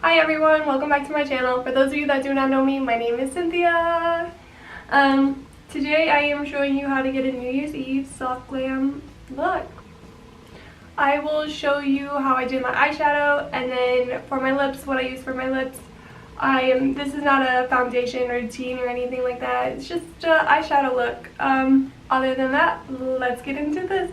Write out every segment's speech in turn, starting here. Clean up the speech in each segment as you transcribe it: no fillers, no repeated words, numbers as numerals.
Hi everyone, welcome back to my channel. For those of you that do not know me, my name is Cynthia. Today I am showing you how to get a New Year's Eve soft glam look. I will show you how I did my eyeshadow, and then for my lips, what I use for my lips. This is not a foundation routine or anything like that. It's just an eyeshadow look. Other than that, let's get into this.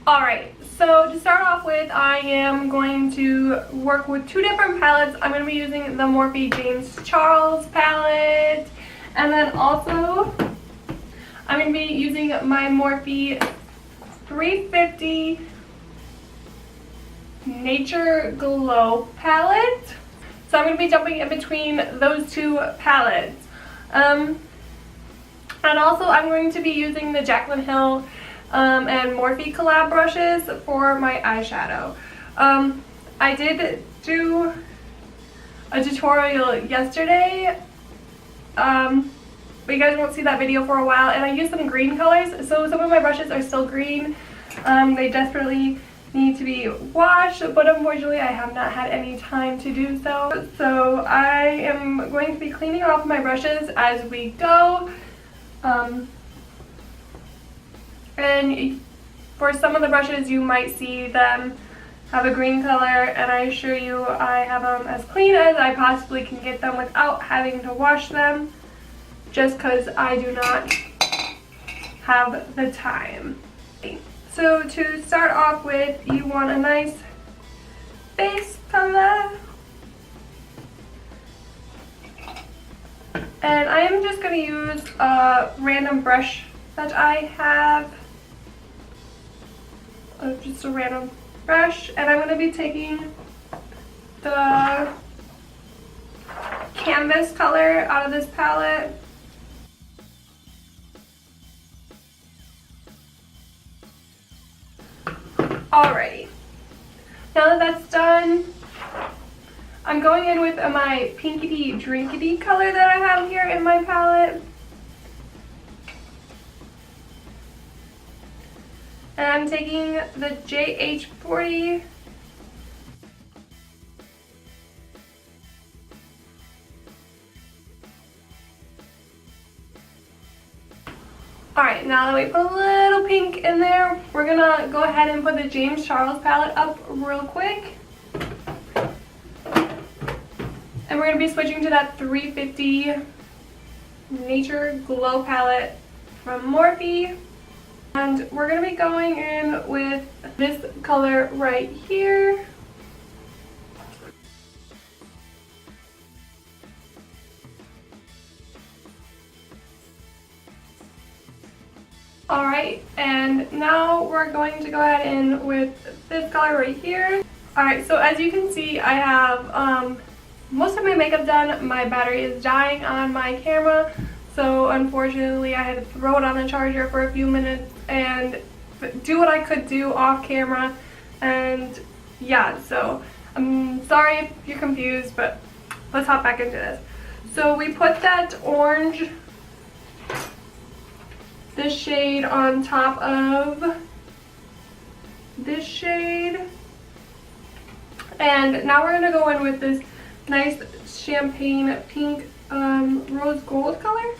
Alright, so to start off with, I am going to work with two different palettes. I'm going to be using the Morphe James Charles palette, and then also I'm going to be using my Morphe 350 Nature Glow palette. So I'm going to be jumping in between those two palettes. And also I'm going to be using the Jaclyn Hill and Morphe collab brushes for my eyeshadow. I did do a tutorial yesterday, but you guys won't see that video for a while, and I used some green colors, so some of my brushes are still green. They desperately need to be washed, but unfortunately I have not had any time to do so. So I am going to be cleaning off my brushes as we go. And for some of the brushes you might see them have a green color, and I assure you I have them as clean as I possibly can get them without having to wash them, just because I do not have the time. So to start off with, you want a nice base color. And I am just going to use a random brush that I have. Just a random brush, and I'm going to be taking the canvas color out of this palette. Alrighty, now that that's done, I'm going in with my pinkity drinkity color that I have here in my palette. And I'm taking the JH40. Alright, now that we put a little pink in there, we're gonna go ahead and put the James Charles palette up real quick. And we're gonna be switching to that 350 Nature Glow palette from Morphe. And we're going to be going in with this color right here. Alright, and now we're going to go ahead in with this color right here. Alright, so as you can see, I have most of my makeup done. My battery is dying on my camera, so unfortunately I had to throw it on the charger for a few minutes and do what I could do off camera. And yeah, so I'm sorry if you're confused, but let's hop back into this. So we put that orange, this shade on top of this shade, and now we're going to go in with this nice champagne pink rose gold color,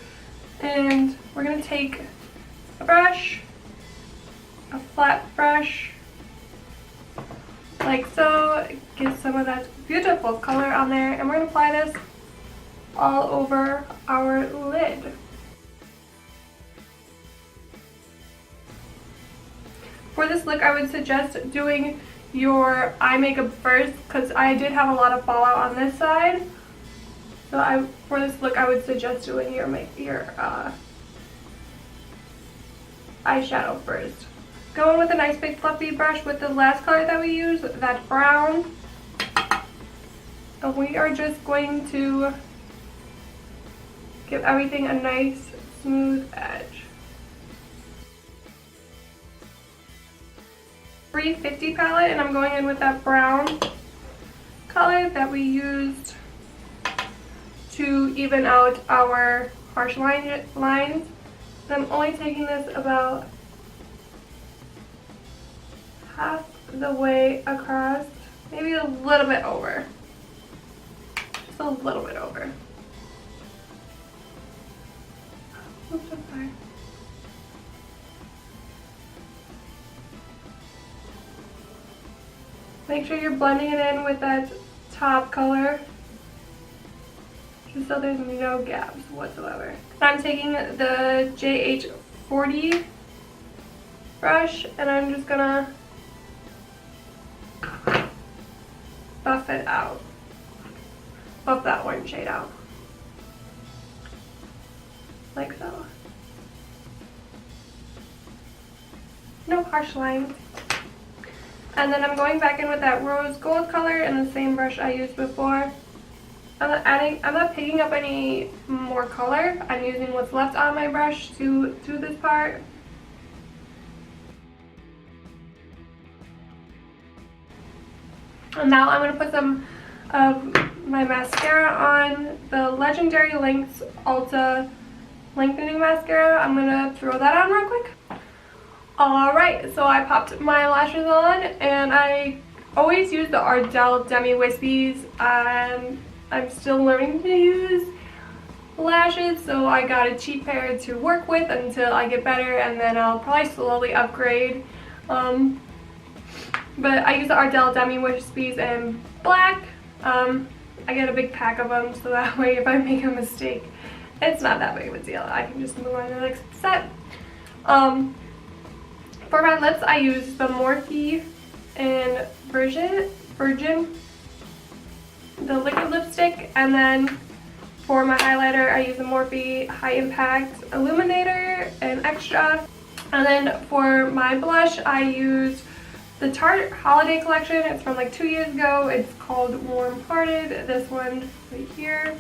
and we're going to take a brush, a flat brush, like so, get some of that beautiful color on there, and we're going to apply this all over our lid. For this look, I would suggest doing your eye makeup first, because I did have a lot of fallout on this side. So for this look, I would suggest doing your eyeshadow first. Go in with a nice big fluffy brush with the last color that we used, that brown. And we are just going to give everything a nice smooth edge. 350 palette, and I'm going in with that brown color that we used to even out our harsh lines. And I'm only taking this about half the way across, maybe a little bit over. just a little bit over. Oops, I'm sorry. Make sure you're blending it in with that top color, just so there's no gaps whatsoever. I'm taking the JH40 brush and I'm just gonna buff it out. Buff that orange shade out. Like so. No harsh lines. And then I'm going back in with that rose gold color and the same brush I used before. I'm not picking up any more color. I'm using what's left on my brush to this part. And now I'm going to put some of my mascara on, the Legendary Lengths Ulta Lengthening Mascara. I'm going to throw that on real quick. Alright, so I popped my lashes on, and I always use the Ardell Demi Wispies. I'm still learning to use lashes, so I got a cheap pair to work with until I get better, and then I'll probably slowly upgrade. But I use the Ardell Demi Wispies in black. I get a big pack of them, so that way if I make a mistake, it's not that big of a deal. I can just move on to the next set. For my lips, I use the Morphe in Virgin, the liquid lipstick, and then for my highlighter, I use the Morphe High Impact Illuminator and Extra. And then for my blush, I use the Tarte Holiday Collection. It's from like 2 years ago. It's called Warm Hearted, this one right here.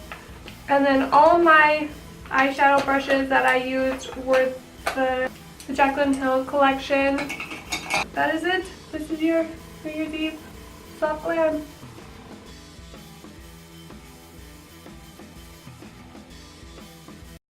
And then all of my eyeshadow brushes that I used were the Jaclyn Hill collection. That is it. This is your New Year's Eve soft glam.